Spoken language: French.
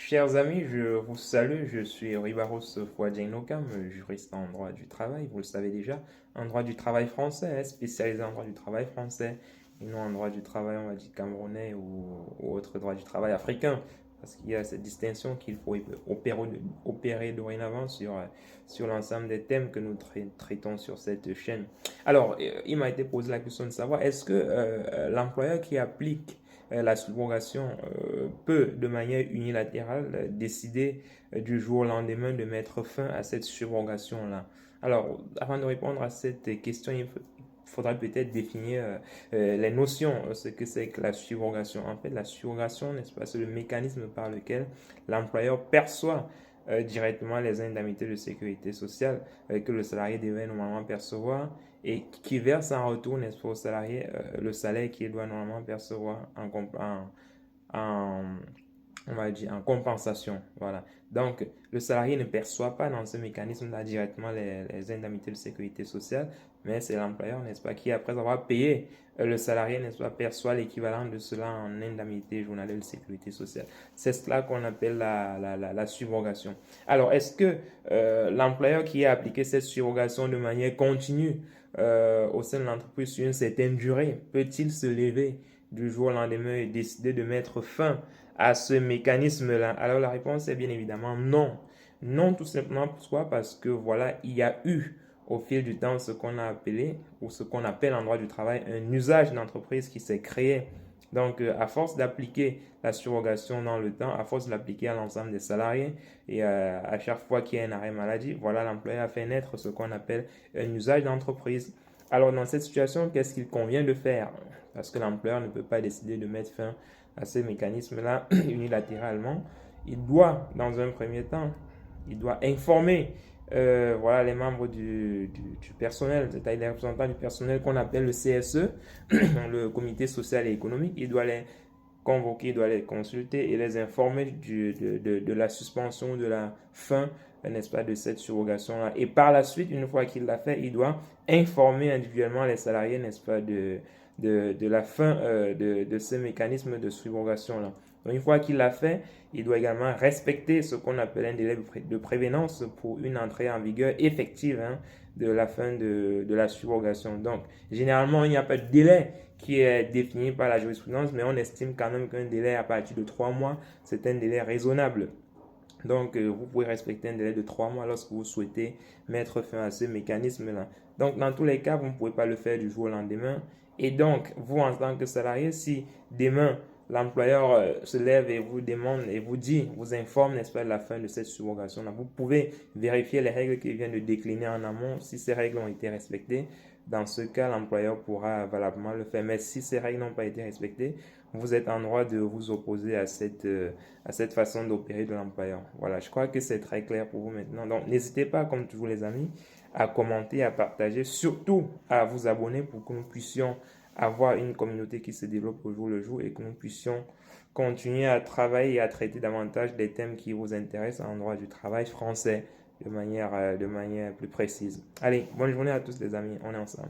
Chers amis, je vous salue, je suis Ribaros Fouadjenokam, juriste en droit du travail, vous le savez déjà, en droit du travail français, spécialisé en droit du travail français, et non en droit du travail, on va dire camerounais ou autre droit du travail africain, parce qu'il y a cette distinction qu'il faut opérer dorénavant sur l'ensemble des thèmes que nous traitons sur cette chaîne. Alors, il m'a été posé la question de savoir, est-ce que l'employeur qui applique la subrogation peut, de manière unilatérale, décider du jour au lendemain de mettre fin à cette subrogation-là. Alors, avant de répondre à cette question, il faudra peut-être définir les notions, ce que c'est que la subrogation. En fait, la subrogation, n'est-ce pas, c'est le mécanisme par lequel l'employeur perçoit directement les indemnités de sécurité sociale que le salarié devait normalement percevoir et qui verse en retour, n'est-ce pas, au salarié le salaire qu'il doit normalement percevoir en, on va dire, en compensation. Voilà. Donc, le salarié ne perçoit pas dans ce mécanisme-là directement les indemnités de sécurité sociale, mais c'est l'employeur, n'est-ce pas, qui, après avoir payé le salarié, n'est-ce pas, perçoit l'équivalent de cela en indemnité journalière de sécurité sociale. C'est cela qu'on appelle la subrogation. Alors, est-ce que l'employeur qui a appliqué cette subrogation de manière continue au sein de l'entreprise sur une certaine durée, peut-il se lever du jour au lendemain et décider de mettre fin à ce mécanisme-là? Alors la réponse est bien évidemment non. Non, tout simplement pourquoi? Parce que voilà, il y a eu au fil du temps ce qu'on a appelé ou ce qu'on appelle en droit du travail un usage d'entreprise qui s'est créé. Donc, à force d'appliquer la surrogation dans le temps, à force de l'appliquer à l'ensemble des salariés et à chaque fois qu'il y a un arrêt maladie, voilà, l'employeur a fait naître ce qu'on appelle un usage d'entreprise. Alors, dans cette situation, qu'est-ce qu'il convient de faire? Parce que l'employeur ne peut pas décider de mettre fin à ces mécanismes-là unilatéralement. Il doit, dans un premier temps, il doit informer voilà, les membres du personnel, c'est-à-dire les représentants du personnel qu'on appelle le CSE, le comité social et économique. Il doit les convoquer, il doit les consulter et les informer de la suspension, de la fin, n'est-ce pas, de cette surrogation-là. Et par la suite, une fois qu'il l'a fait, il doit informer individuellement les salariés, n'est-ce pas, de la fin de ce mécanisme de subrogation-là. Donc, une fois qu'il l'a fait, il doit également respecter ce qu'on appelle un délai de prévénence pour une entrée en vigueur effective de la fin de la subrogation. Donc, généralement, il n'y a pas de délai qui est défini par la jurisprudence, mais on estime quand même qu'un délai à partir de 3 mois, c'est un délai raisonnable. Donc, vous pouvez respecter un délai de 3 mois lorsque vous souhaitez mettre fin à ce mécanisme-là. Donc, dans tous les cas, vous ne pouvez pas le faire du jour au lendemain. Et donc, vous, en tant que salarié, si demain, l'employeur se lève et vous demande et vous dit, vous informe, n'est-ce pas, de la fin de cette subrogation-là, vous pouvez vérifier les règles qu'il vient de décliner en amont. Si ces règles ont été respectées, dans ce cas, l'employeur pourra valablement le faire. Mais si ces règles n'ont pas été respectées, vous êtes en droit de vous opposer à cette façon d'opérer de l'employeur. Voilà, je crois que c'est très clair pour vous maintenant. Donc, n'hésitez pas, comme toujours les amis, à commenter, à partager, surtout à vous abonner pour que nous puissions avoir une communauté qui se développe au jour le jour et que nous puissions continuer à travailler et à traiter davantage des thèmes qui vous intéressent en droit du travail français de manière plus précise. Allez, bonne journée à tous les amis, on est ensemble.